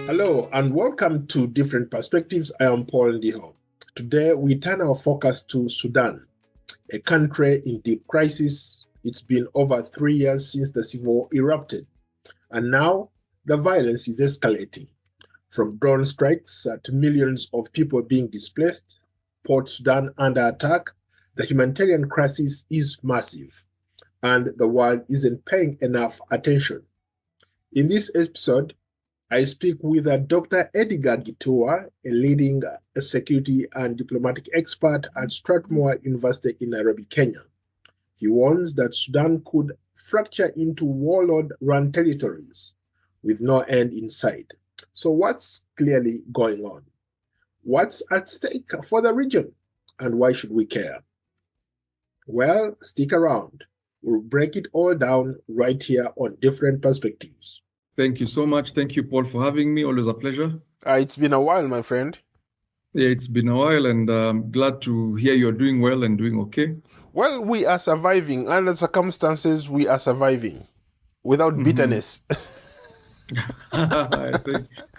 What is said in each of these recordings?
Hello and welcome to Different Perspectives. I am Paul Ndiho. Today we turn our focus to Sudan, a country in deep crisis. It's been over 3 years since the civil war erupted, and now the violence is escalating. From drone strikes to millions of people being displaced, Port Sudan under attack, the humanitarian crisis is massive, and the world isn't paying enough attention. In this episode, I speak with Dr. Edgar Githua, a leading security and diplomatic expert at Strathmore University in Nairobi, Kenya. He warns that Sudan could fracture into warlord-run territories with no end in sight. So what's clearly going on? What's at stake for the region? And why should we care? Well, stick around. We'll break it all down right here on Different Perspectives. Thank you so much. Thank you, Paul, for having me. Always a pleasure. It's been a while, my friend. Yeah, it's been a while, and I'm glad to hear you're doing well and doing okay. Well, we are surviving. Under the circumstances, we are surviving without bitterness.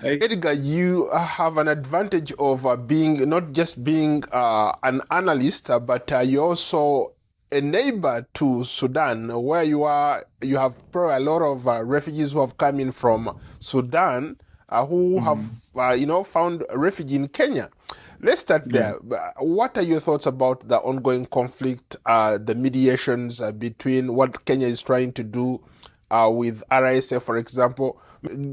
Edgar, you have an advantage of being not just being an analyst, but you're also a neighbor to Sudan, where you have probably a lot of refugees who have come in from Sudan, who have found refuge in Kenya. Let's start there. What are your thoughts about the ongoing conflict, the mediations between what Kenya is trying to do with RSF, for example?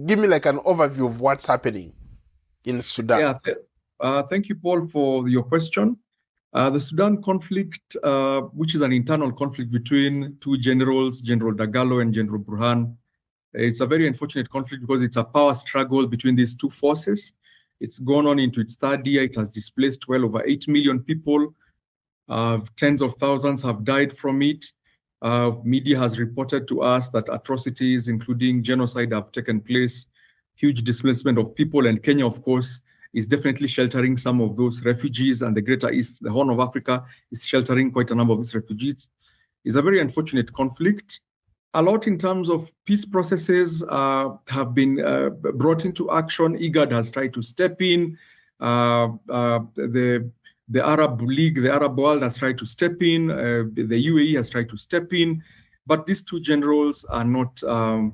Give me like an overview of what's happening in Sudan. Yeah, thank you, Paul, for your question. The Sudan conflict, which is an internal conflict between two generals, General Dagalo and General Burhan, it's a very unfortunate conflict because it's a power struggle between these two forces. It's gone on into its third year. It has displaced well over 8 million people. Tens of thousands have died from it. Media has reported to us that atrocities, including genocide, have taken place, huge displacement of people, and Kenya, of course, is definitely sheltering some of those refugees, and the Greater East, the Horn of Africa, is sheltering quite a number of these refugees. It's a very unfortunate conflict. A lot in terms of peace processes have been brought into action. IGAD has tried to step in. The Arab League, the Arab world has tried to step in. The UAE has tried to step in. But these two generals are not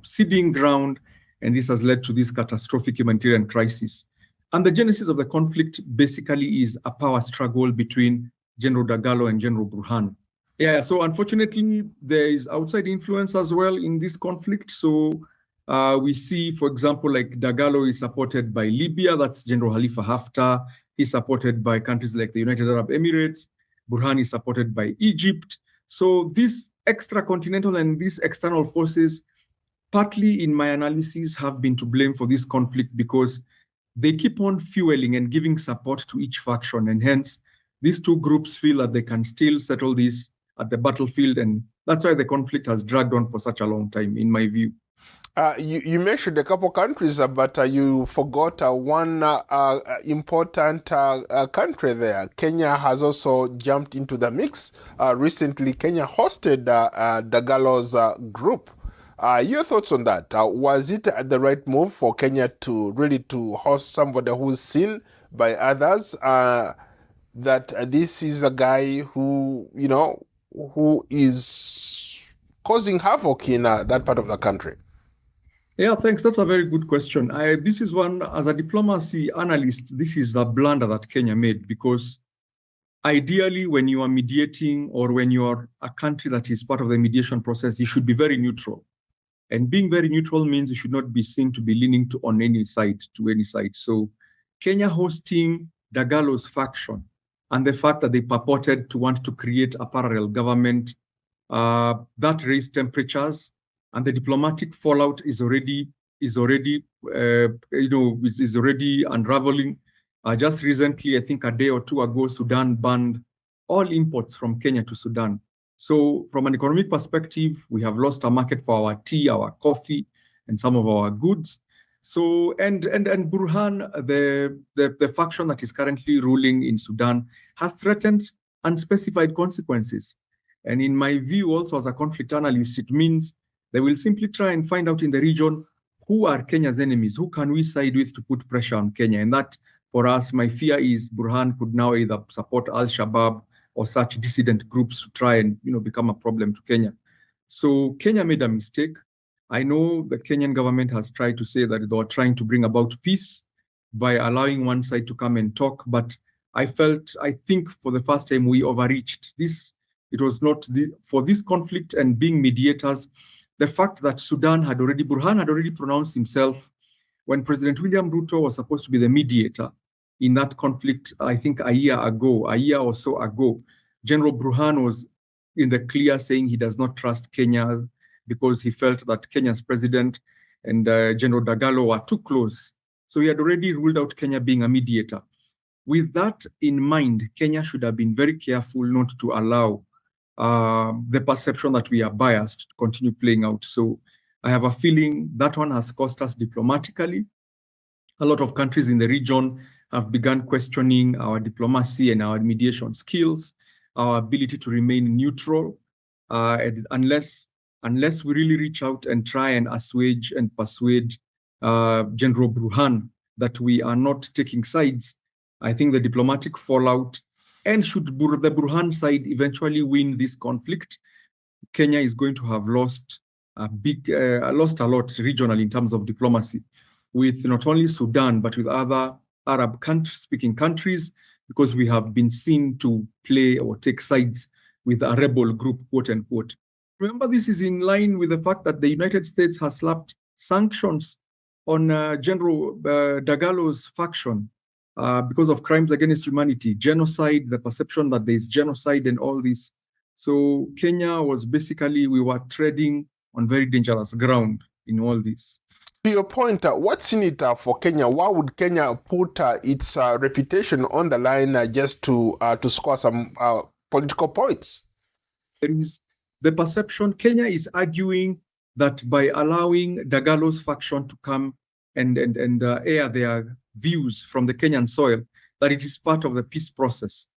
ceding ground, and this has led to this catastrophic humanitarian crisis. And the genesis of the conflict basically is a power struggle between General Dagalo and General Burhan. Yeah, so unfortunately, there is outside influence as well in this conflict. So we see, for example, like Dagalo is supported by Libya, that's General Khalifa Haftar. He's supported by countries like the United Arab Emirates. Burhan is supported by Egypt. So these extra-continental and these external forces, partly in my analysis, have been to blame for this conflict because they keep on fueling and giving support to each faction. And hence, these two groups feel that they can still settle this at the battlefield. And that's why the conflict has dragged on for such a long time, in my view. You mentioned a couple countries, but you forgot one important country there. Kenya has also jumped into the mix. Recently, Kenya hosted Dagalo's group. Your thoughts on that? Was it the right move for Kenya to really to host somebody who's seen by others that this is a guy who is causing havoc in that part of the country? Yeah, thanks. That's a very good question. This is one, as a diplomacy analyst, this is a blunder that Kenya made because ideally when you are mediating or when you are a country that is part of the mediation process, you should be very neutral. And being very neutral means you should not be seen to be leaning on any side, to any side. So Kenya hosting Dagalo's faction and the fact that they purported to want to create a parallel government, that raised temperatures, and the diplomatic fallout is already unraveling. Just recently, I think a day or two ago, Sudan banned all imports from Kenya to Sudan. So from an economic perspective, we have lost a market for our tea, our coffee, and some of our goods. So, and Burhan, the faction that is currently ruling in Sudan, has threatened unspecified consequences. And in my view, also as a conflict analyst, it means they will simply try and find out in the region who are Kenya's enemies? Who can we side with to put pressure on Kenya? And that, for us, my fear is Burhan could now either support Al-Shabaab or such dissident groups to try and become a problem to Kenya. So Kenya made a mistake. I know the Kenyan government has tried to say that they were trying to bring about peace by allowing one side to come and talk, but I think for the first time we overreached this. It was not for this conflict and being mediators. The fact that Burhan had already pronounced himself when President William Ruto was supposed to be the mediator in that conflict, I think a year or so ago, General Burhan was in the clear saying he does not trust Kenya because he felt that Kenya's president and General Dagalo were too close. So he had already ruled out Kenya being a mediator. With that in mind, Kenya should have been very careful not to allow the perception that we are biased to continue playing out. So I have a feeling that one has cost us diplomatically. A lot of countries in the region have begun questioning our diplomacy and our mediation skills, our ability to remain neutral, unless we really reach out and try and assuage and persuade General Burhan that we are not taking sides. I think the diplomatic fallout, and should the Burhan side eventually win this conflict, Kenya is going to have lost a lot regionally in terms of diplomacy, with not only Sudan, but with other Arab speaking countries, because we have been seen to play or take sides with a rebel group, quote unquote. Remember, this is in line with the fact that the United States has slapped sanctions on General Dagalo's faction because of crimes against humanity, genocide, the perception that there is genocide and all this. So Kenya was basically, we were treading on very dangerous ground in all this. To your point, what's in it for Kenya? Why would Kenya put its reputation on the line just to score some political points? There is the perception, Kenya is arguing that by allowing Dagalo's faction to come and air their views from the Kenyan soil, that it is part of the peace process.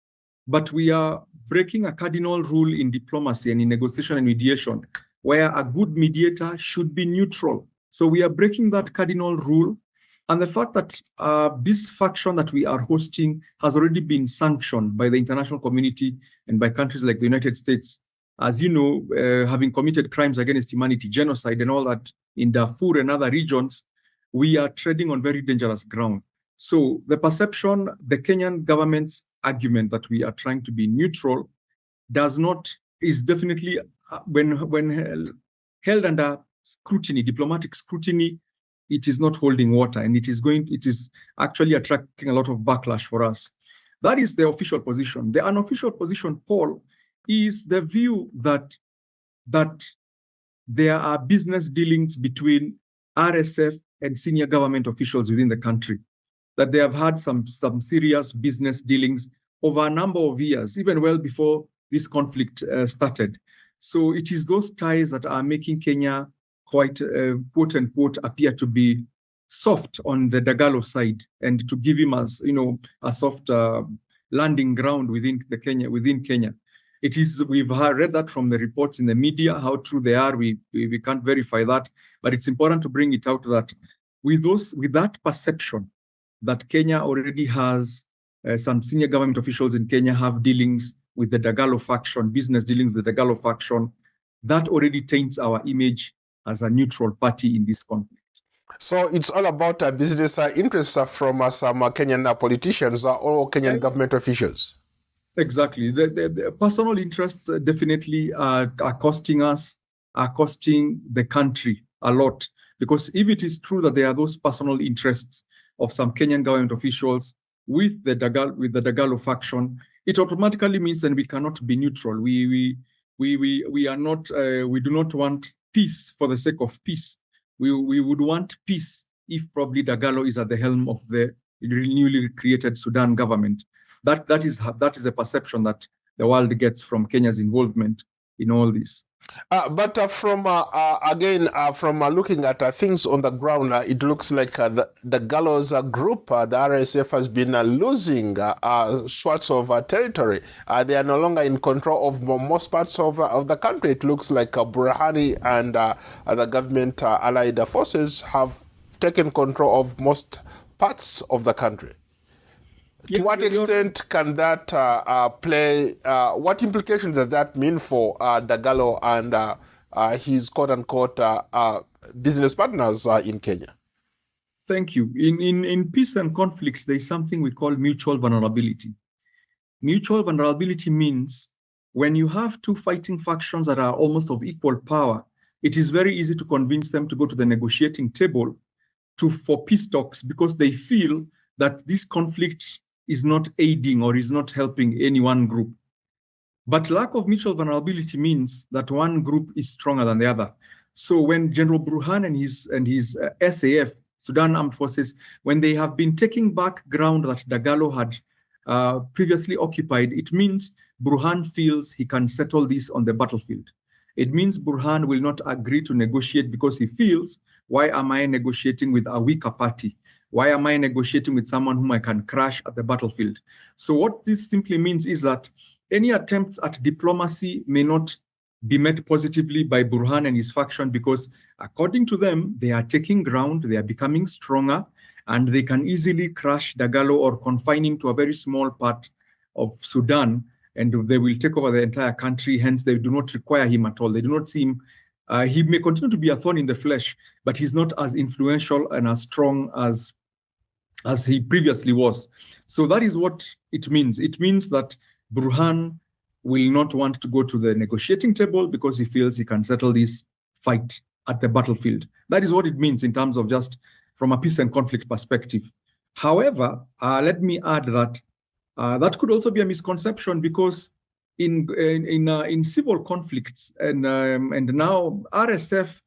But we are breaking a cardinal rule in diplomacy and in negotiation and mediation, where a good mediator should be neutral. So we are breaking that cardinal rule. And the fact that this faction that we are hosting has already been sanctioned by the international community and by countries like the United States, as you know, having committed crimes against humanity, genocide and all that in Darfur and other regions, we are treading on very dangerous ground. So the perception, the Kenyan government's argument that we are trying to be neutral is definitely, when held under scrutiny, diplomatic scrutiny, it is not holding water, and it is actually attracting a lot of backlash for us. That is the official position. The unofficial position, Paul, is the view that there are business dealings between RSF and senior government officials within the country, that they have had some serious business dealings over a number of years, even well before this conflict started. So it is those ties that are making Kenya quite, quote unquote, appear to be soft on the Dagalo side, and to give him as a soft landing ground within Kenya. It is, we've read that from the reports in the media. How true they are, we can't verify that, but it's important to bring it out that with that perception that Kenya already has some senior government officials in Kenya have dealings with the Dagalo faction, business dealings with the Dagalo faction, that already taints our image as a neutral party in this conflict. So it's all about business interests from some Kenyan politicians or Kenyan government officials. Exactly. The personal interests definitely are costing us, are costing the country a lot. Because if it is true that there are those personal interests of some Kenyan government officials with the Dagalo faction, it automatically means that we cannot be neutral. We are not. We do not want peace for the sake of peace. We would want peace if probably Dagalo is at the helm of the newly created Sudan government. That is a perception that the world gets from Kenya's involvement. in all this. But from looking at things on the ground, it looks like the Gallows group, the RSF, has been losing sorts of territory. They are no longer in control of most parts of the country. It looks like Burhani and the government allied forces have taken control of most parts of the country. Yes, to what extent can that play? What implications does that mean for Dagalo and his quote-unquote business partners in Kenya? Thank you. In peace and conflict, there is something we call mutual vulnerability. Mutual vulnerability means when you have two fighting factions that are almost of equal power, it is very easy to convince them to go to the negotiating table for peace talks because they feel that this conflict is not aiding or is not helping any one group. But lack of mutual vulnerability means that one group is stronger than the other. So when General Burhan and his SAF, Sudan Armed Forces, when they have been taking back ground that Dagalo had previously occupied, it means Burhan feels he can settle this on the battlefield. It means Burhan will not agree to negotiate because he feels, why am I negotiating with a weaker party? Why am I negotiating with someone whom I can crush at the battlefield? So what this simply means is that any attempts at diplomacy may not be met positively by Burhan and his faction because according to them, they are taking ground, they are becoming stronger, and they can easily crush Dagalo or confine him to a very small part of Sudan, and they will take over the entire country. Hence, they do not require him at all. They do not see him. He may continue to be a thorn in the flesh, but he's not as influential and as strong as he previously was. So that is what it means. It means that Burhan will not want to go to the negotiating table because he feels he can settle this fight at the battlefield. That is what it means in terms of just from a peace and conflict perspective. However, let me add that that could also be a misconception because in civil conflicts and now RSF,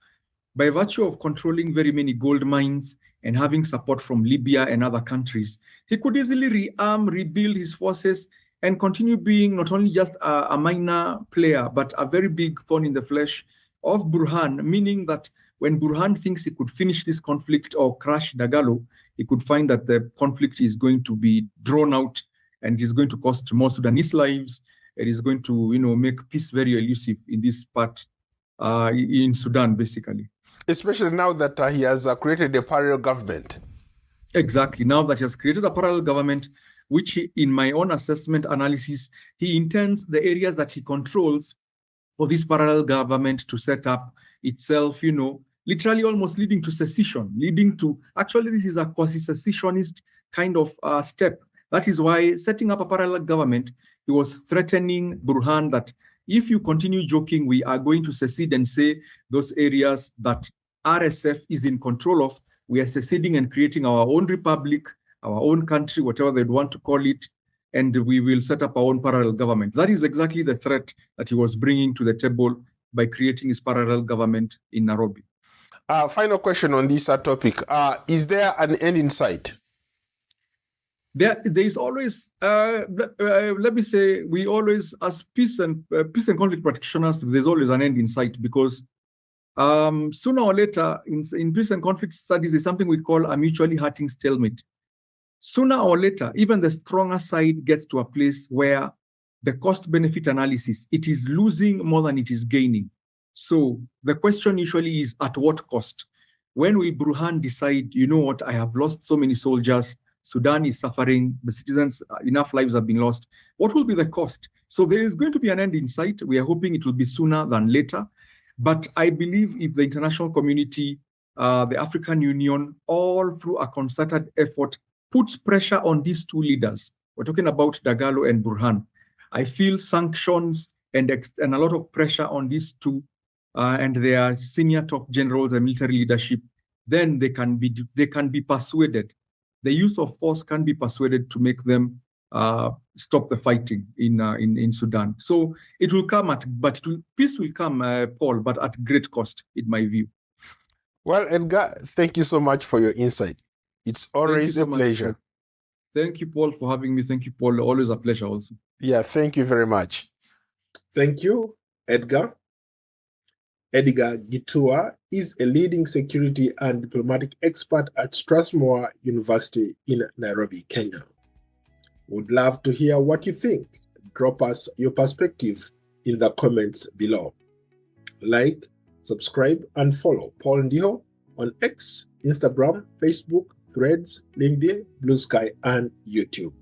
by virtue of controlling very many gold mines and having support from Libya and other countries, he could easily rearm, rebuild his forces, and continue being not only just a minor player, but a very big thorn in the flesh of Burhan, meaning that when Burhan thinks he could finish this conflict or crush Dagalo, he could find that the conflict is going to be drawn out and is going to cost more Sudanese lives. It is going to, make peace very elusive in this part in Sudan, basically. Especially now that he has created a parallel government. Exactly. Now that he has created a parallel government, which in my own assessment analysis, he intends the areas that he controls for this parallel government to set up itself, literally almost leading to secession, actually, this is a quasi-secessionist kind of step. That is why setting up a parallel government, he was threatening Burhan that if you continue joking, we are going to secede and say those areas that RSF is in control of, we are seceding and creating our own republic, our own country, whatever they'd want to call it, and we will set up our own parallel government. That is exactly the threat that he was bringing to the table by creating his parallel government in Nairobi. Final question on this topic. Is there an end in sight? There is always, let me say, we always, as peace and conflict practitioners, there's always an end in sight because sooner or later, in peace and conflict studies, there's something we call a mutually hurting stalemate. Sooner or later, even the stronger side gets to a place where the cost-benefit analysis, it is losing more than it is gaining. So the question usually is, at what cost? When will Burhan decide, you know what, I have lost so many soldiers, Sudan is suffering, the citizens, enough lives have been lost. What will be the cost? So there is going to be an end in sight. We are hoping it will be sooner than later. But I believe if the international community, the African Union, all through a concerted effort, puts pressure on these two leaders, we're talking about Dagalo and Burhan, I feel sanctions and a lot of pressure on these two and their senior top generals and military leadership, then they can be persuaded. The use of force can be persuaded to make them stop the fighting in Sudan. So it will come peace will come, Paul, but at great cost, in my view. Well, Edgar, thank you so much for your insight. It's always a pleasure. Thank you, Paul, for having me. Thank you, Paul. Always a pleasure also. Yeah, thank you very much. Thank you. Edgar Githua is a leading security and diplomatic expert at Strathmore University in Nairobi, Kenya. Would love to hear what you think. Drop us your perspective in the comments below. Like, subscribe, and follow Paul Ndiho on X, Instagram, Facebook, Threads, LinkedIn, Blue Sky, and YouTube.